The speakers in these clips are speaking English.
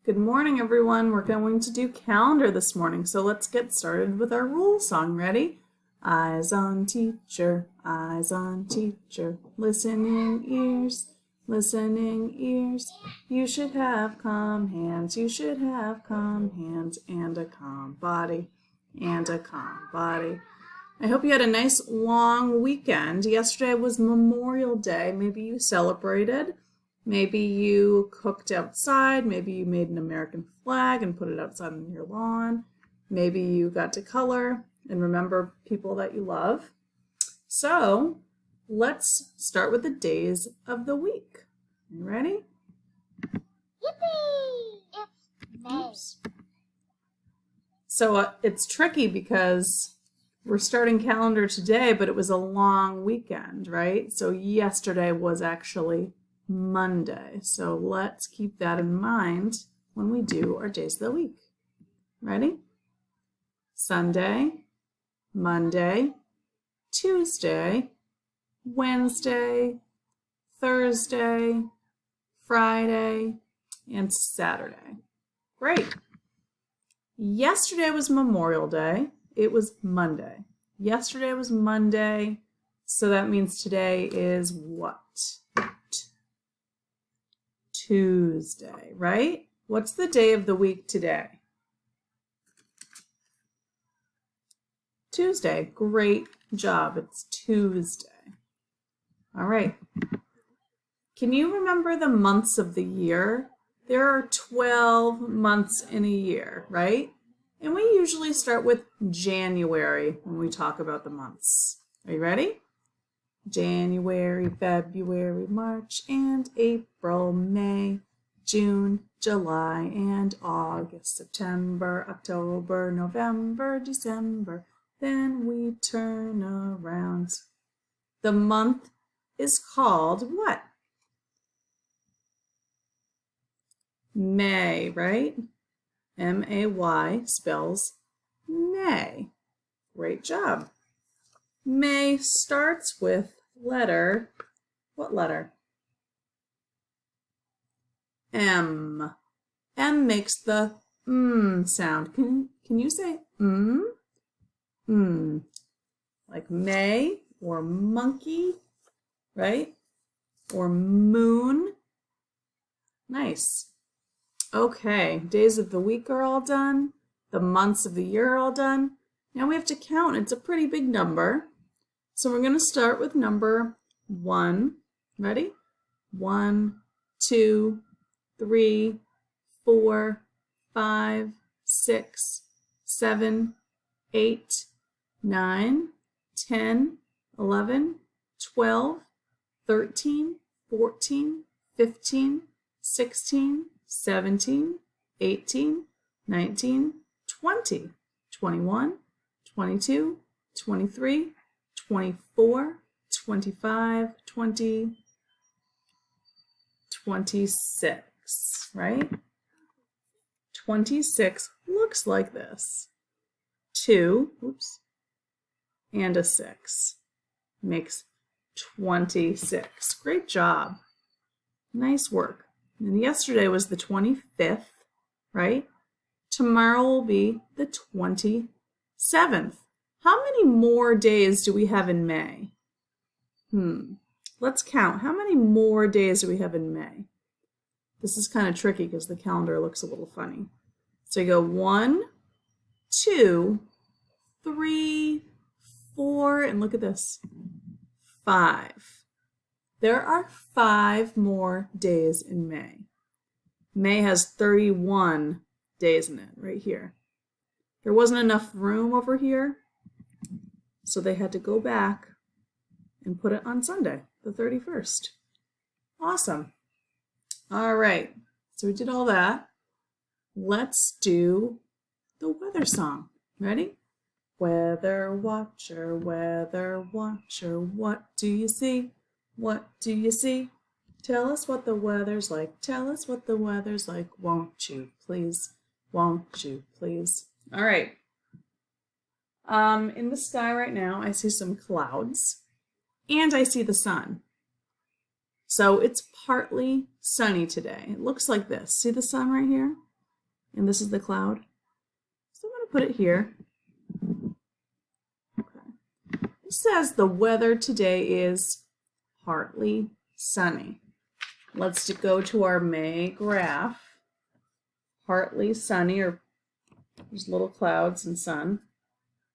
Good morning, everyone. We're going to do calendar this morning, so let's get started with our rule song. Ready? Eyes on teacher, listening ears, listening ears. You should have calm hands, and a calm body, I hope you had a nice long weekend. Yesterday was Memorial Day. Maybe you celebrated. Maybe you cooked outside. Maybe you made an American flag and put it outside on your lawn. Maybe you got to color and remember people that you love. So let's start with the days of the week. You ready? Yippee! It's May. Oops. So it's tricky because we're starting calendar today, but it was a long weekend, right? So yesterday was actually Monday. So let's keep that in mind when we do our days of the week. Ready? Sunday, Monday, Tuesday, Wednesday, Thursday, Friday, and Saturday. Great. Yesterday was Memorial Day. It was Monday. Yesterday was Monday, so that means today is what? Tuesday, right? What's the day of the week today? Tuesday. Great job. It's Tuesday. All right. Can you remember the months of the year? There are 12 months in a year, right? And we usually start with January when we talk about the months. Are you ready? January, February, March, and April, May, June, July, and August, September, October, November, December. Then we turn around. The month is called what? May, right? M-A-Y spells May. Great job. May starts with letter, what letter? M. M makes the sound. Can you say like May or monkey, right? Or moon. Nice. Okay, days of the week are all done. The months of the year are all done. Now we have to count. It's a pretty big number. So we're going to start with number 1. Ready? 1, 2, 3, 4, 5, 6, 7, 8, 9, 10, 11, 12, 13, 14, 15, 16, 17, 18, 19, 20, 21, 22, 23, 24, 25, 20, 26, right? 26 looks like this. 2, and a 6 makes 26. Great job. Nice work. And yesterday was the 25th, right? Tomorrow will be the 27th. How many more days do we have in May? Let's count. How many more days do we have in May? This is kind of tricky because the calendar looks a little funny. So you go 1, 2, 3, 4, and look at this, 5. There are 5 more days in May. May has 31 days in it, right here. There wasn't enough room over here, so they had to go back and put it on Sunday, the 31st. Awesome. All right, so we did all that. Let's do the weather song. Ready? Weather watcher, what do you see? What do you see? Tell us what the weather's like. Tell us what the weather's like. Won't you please? Won't you please? All right. In the sky right now, I see some clouds and I see the sun. So it's partly sunny today. It looks like this. See the sun right here? and this is the cloud. So I'm going to put it here. Okay. It says the weather today is partly sunny. Let's go to our May graph. Partly sunny, or there's little clouds and sun.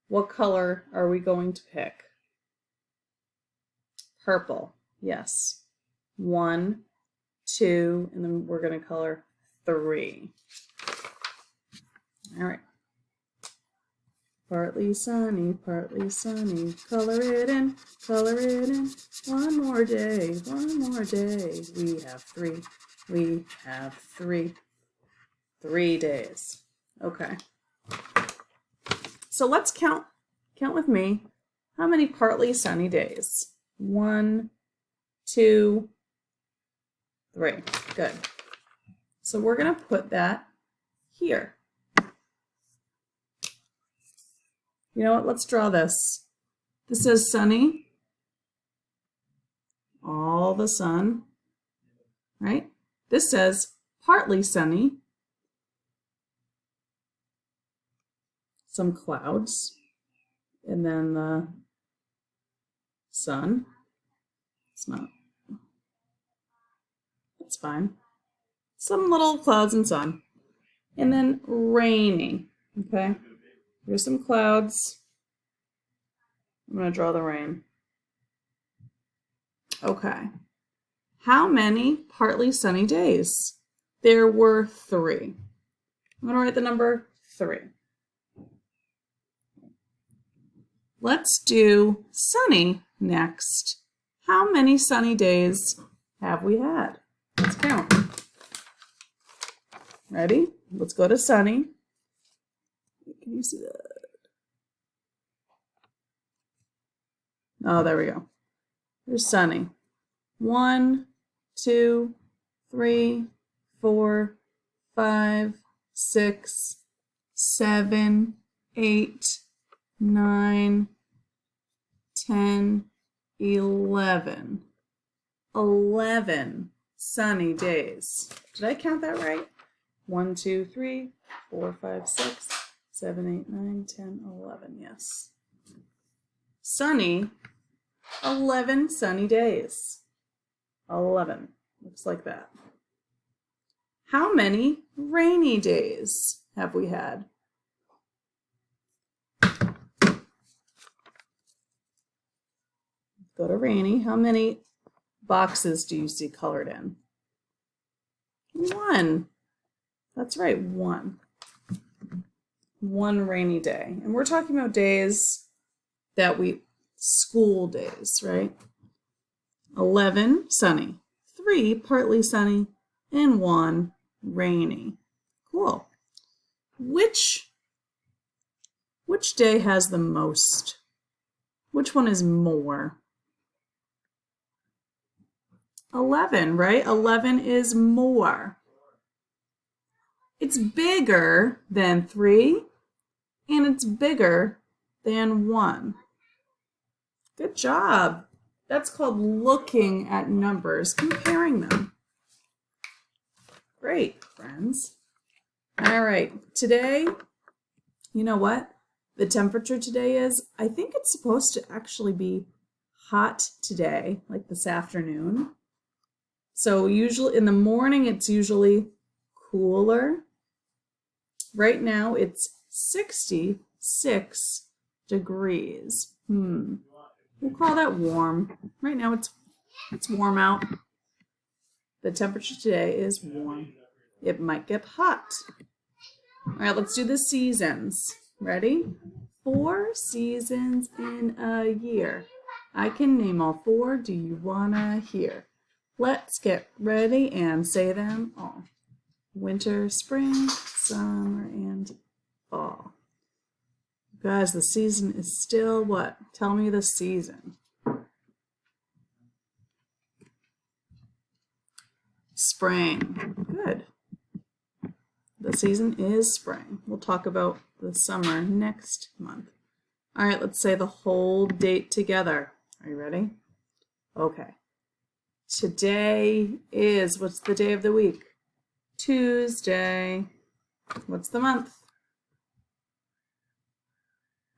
What color are we going to pick? Purple. Yes. 1, 2, and then we're going to color 3. All right. Partly sunny, color it in, color it in. One more day, we have 3, we have 3. 3 days. Okay. So let's count with me. How many partly sunny days? 1, 2, 3. Good. So we're going to put that here. You know what? Let's draw this. This says sunny. All the sun. Right? This says partly sunny. Some clouds. And then the sun. It's not. That's fine. Some little clouds and sun. And then rainy. Okay. Here's some clouds. I'm going to draw the rain. Okay. How many partly sunny days? There were 3. I'm going to write the number 3. Let's do sunny next. How many sunny days have we had? Let's count. Ready? Let's go to sunny. Can you see that? Oh, there we go. There's sunny. 1, 2, 3, 4, 5, 6, 7, 8, 9, 10, 11. 11 sunny days. Did I count that right? 1, 2, 3, 4, 5, 6, 7, 8, 9, 10, 11. Yes. Sunny. 11 sunny days. 11. Looks like that. How many rainy days have we had? Go to rainy. How many boxes do you see colored in? 1. That's right, 1. 1 rainy day. And we're talking about days that school days, right? 11 sunny, 3 partly sunny, and 1 rainy. Cool. Which day has the most? Which one is more? 11, right? 11 is more. It's bigger than 3, and it's bigger than 1. Good job. That's called looking at numbers, comparing them. Great, friends. All right, today, you know what the temperature today is? I think it's supposed to actually be hot today, like this afternoon. So usually in the morning, it's usually cooler. Right now, it's 66 degrees. We'll call that warm. Right now, it's warm out. The temperature today is warm. It might get hot. All right, let's do the seasons. Ready? 4 seasons in a year. I can name all 4. Do you wanna hear? Let's get ready and say them all. Winter, spring, summer, and fall. Guys, the season is still what? Tell me the season. Spring. Good. The season is spring. We'll talk about the summer next month. All right, let's say the whole date together. Are you ready? Okay. Today is, what's the day of the week? Tuesday. What's the month?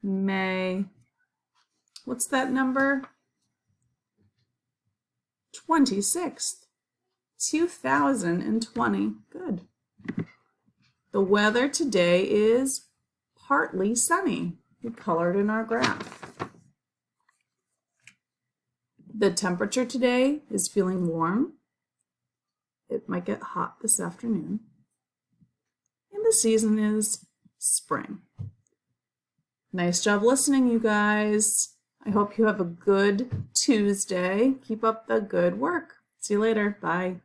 May. What's that number? 26th, 2020. Good. The weather today is partly sunny. We colored in our graph. The temperature today is feeling warm. It might get hot this afternoon. And the season is spring. Nice job listening, you guys. I hope you have a good Tuesday. Keep up the good work. See you later. Bye.